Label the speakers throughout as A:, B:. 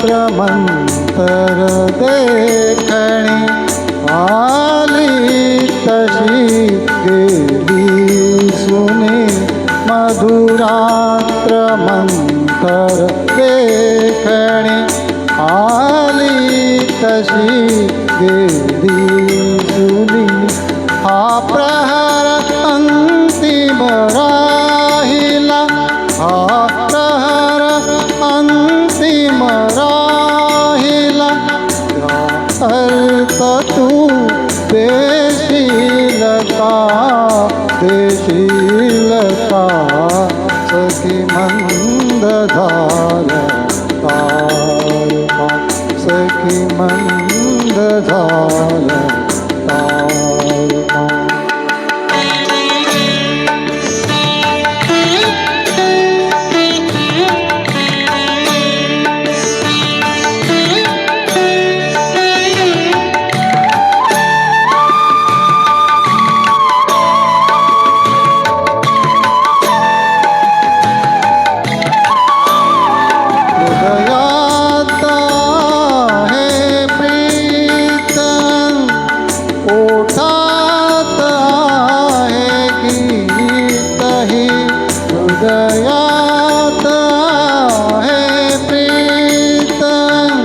A: मंतर देखणी आली तशी गेली सुनी मधुरात्र मंतर देखणी आली तशी गेली सुनी हा प्रहर अंतिम राहिला हा प्रहर अंतिम राहिला अर्थ तू देशील का सखी मंद झाला तारका सखी मंद झाला तारका हृदयात आहे प्रीतम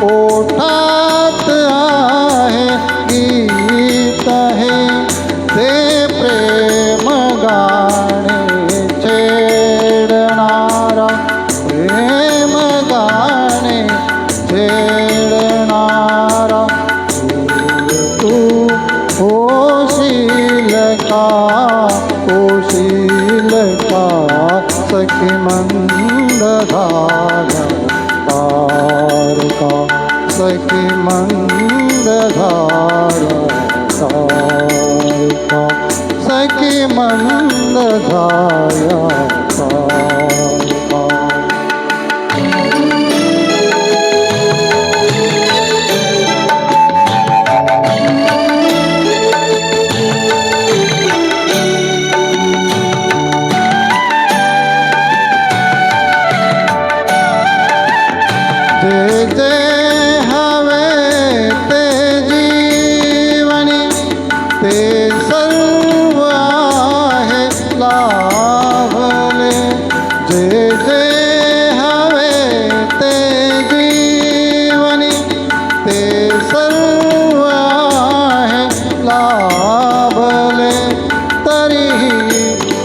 A: ओठात आहे गीत आहे ते प्रेम गाणे छेडणारा प्रेम गाणे छेडणारा तू होशील का सखी मंद झाला तारका सखी मंद झाला तारका सखी मंद झाला तारका जे हवे ते जीवनी ते सर्व आहे लाभले जे हवे ते जीवनी ते सर्व आहे लाभले तरीही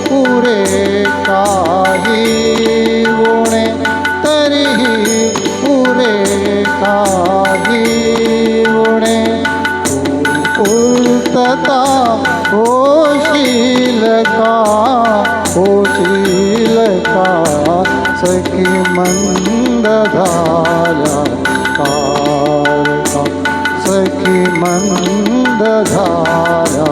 A: पुरे काही गुणे तरीही काही उणे पूर्तता होशील का सखी मंद झाला तारका सखी मंद झाला